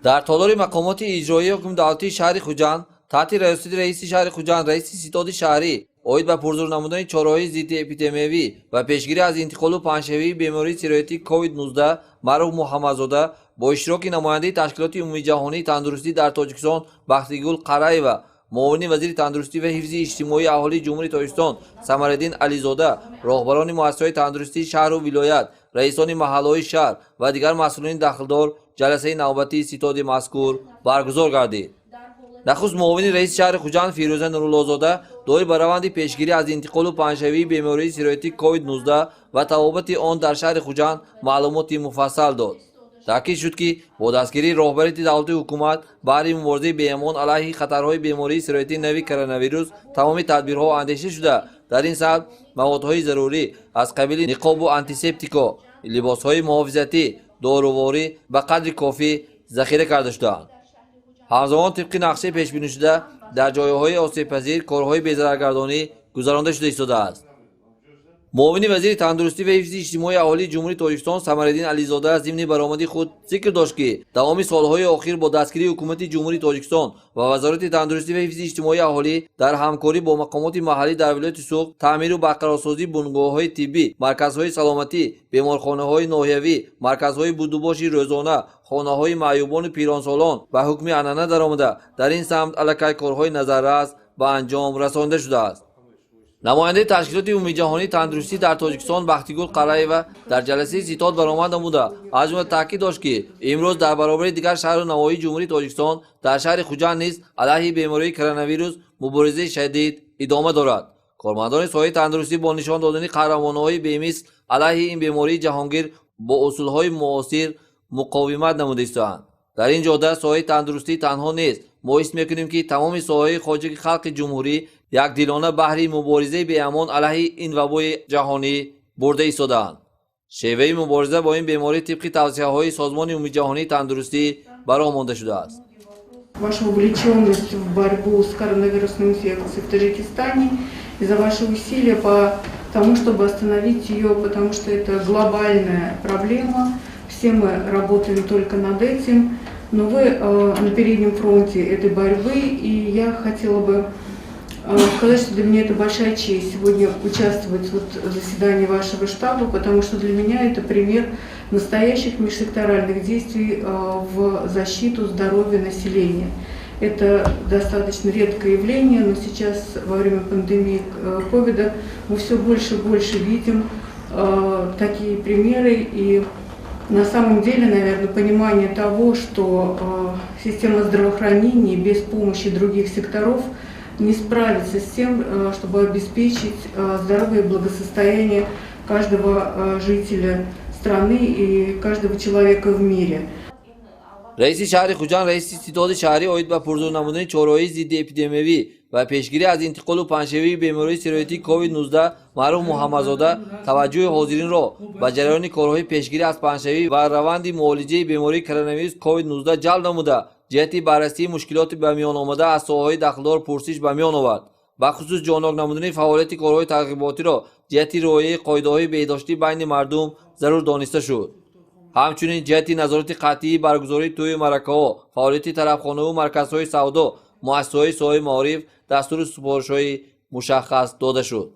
дар толори мақомоти иҷроии ҳукми давлатии шаҳри Хуҷанд таҳти раёсати раиси шаҳри Хуҷанд, раиси ситоди шаҳрӣ оид ба пурзур намудани чораҳои зидди эпидемиявӣ ва пешгирӣ аз интиқолу паҳншавии бемории сироятии COVID-19 маъруф Муҳаммадзода бо иштироки намояндаи Ташкилоти Умумии Ҷаҳонии Тандурустӣ дар Тоҷикистон Бахтигул Қараева, муовини вазири тандурустӣ ва ҳифзи иҷтимоии аҳолии Ҷумҳурии Тоҷикистон Самареддин Ализода, роҳбарони муассисаҳои тандурустии шаҳру вилоят, раисони маҳаллаҳои шаҳр ва дигар масъулини дахлдор ҷаласаи навбатии ситоди мазкур баргузор гардид. нахуст муовини раиси шаҳри Хуҷанд Фирӯза Нуруллозода доир ба раванди пешгирӣ аз интиқолу паҳншавии бемории сироятии COVID-19 ва тавобати он дар шаҳри Хуҷанд маълумоти муфассал дод. таъкид шуд ки бо дастгирии роҳбарияти давлати ҳукумат баҳри муборизаи беамон алайҳи хатарҳои бемории сироятии нави коронавирус тамоми тадбирҳо андеша шуда, дар ин самт маводҳои зарурӣ аз қабили ниқобу антисептико, либосҳои муҳофизатӣ, доруворӣ ба қадри кофӣ захира карда шудаанд. ҳамзамон тибқи нақшаи пешбинишуда дар ҷойҳои осебпазир корҳои безараргардонӣ гузаронда шуда истодааст. муовини вазири тандурустӣ ва ҳифзи иҷтимоии аҳолии Ҷумҳурии Тоҷикистон Самареддин Ализода зимни баромади худ зикр дошт ки тамоми солҳои охир бо дастгирии ҳукумати Ҷумҳурии Тоҷикистон ва Вазорати тандурустӣ ва ҳифзи иҷтимоии аҳолӣ дар ҳамкорӣ бо мақомоти маҳаллӣ дар вилояти Суғд таъмиру барқарорсозии бунгоҳҳои тиббӣ, марказҳои саломатӣ, беморхонаҳои ноҳиявӣ, марказҳои будубоши рӯзона, хонаҳои маъюбону пиронсолон ба ҳукми анъана даромада, дар ин самт аллакай корҳои назаррас ба анҷом расонида шудааст. намояндаи Ташкилоти Умумии Ҷаҳонии Тандурустӣ дар Тоҷикистон Бахтигул Қараева дар ҷаласаи ситод баромад намуда аз ҷумла таъкид дошт ки имрӯз дар баробари дигар шаҳру навоҳии Ҷумҳурии Тоҷикистон дар шаҳри Хуҷанд низ алайҳи бемории коронавирус муборизаи шадид идома дорад. кормандони соҳаи тандурустӣ бо нишон додани қаҳрамониҳои бемисл алайҳи ин бемории ҷаҳонгир бо усулҳои муосир муқовимат намуда истоянд. дар ин ҷода соҳаи тандурустӣ танҳо нест, мо ҳис мекунем ки тамоми соҳаҳои хоҷаи халқи ҷумҳурӣ якдилона баҳри муборизаи беамон алайҳи ин вабои ҷаҳонӣ бурда истодаанд. шеваи мубориза бо ин беморӣ тибқи тавсияҳои Созмони Умумии Ҷаҳонии Тандурустӣ ба роҳ монда шудааст. Ваша увлеченность в борьбу с коронавирусной инфекцией в Таджикистане и за ваши усилия по тому, чтобы остановить ее, потому что это глобальная проблема. Все мы работаем только над этим, но вы на переднем фронте этой борьбы, и я хотела бы сказать, что для меня это большая честь сегодня участвовать в заседании вашего штаба, потому что для меня это пример настоящих межсекторальных действий в защиту здоровья населения. Это достаточно редкое явление, но сейчас во время пандемии ковида мы все больше и больше видим такие примеры, и на самом деле, наверное, понимание того, что система здравоохранения без помощи других секторов не справится с тем, чтобы обеспечить здоровье и благосостояние каждого жителя страны и каждого человека в мире. раиси шаҳри Хуҷанд раиси ситоди шаҳрӣ оид ба пурзур намудани чораҳои зидди эпидемиявӣ ва пешгирӣ аз интиқолу паҳншавии бемории сироятии COVID-19 маъруф Муҳаммадзода таваҷҷӯҳи ҳозиринро ба ҷараёни корҳои пешгирӣ аз паҳншавӣ ва раванди муолиҷаи бемории коронавирус COVID-19 ҷалб намуда ҷиҳати баррасии мушкилоти ба миён омада аз соҳаҳои дахлдор пурсиш ба миён овард. бахусус ҷонок намудани фаъолияти корҳои тарғиботиро ҷиҳати риояи қоидаҳои беҳдоштӣ байни мардум зарур дониста шуд. ҳамчунин ҷиҳати назорати қатъии баргузории тӯю маъракаҳо, фаъолияти тарабхонаву марказҳои савдо, муассисаҳои соҳаи маориф дастури супоришҳои мушаххас дода шуд.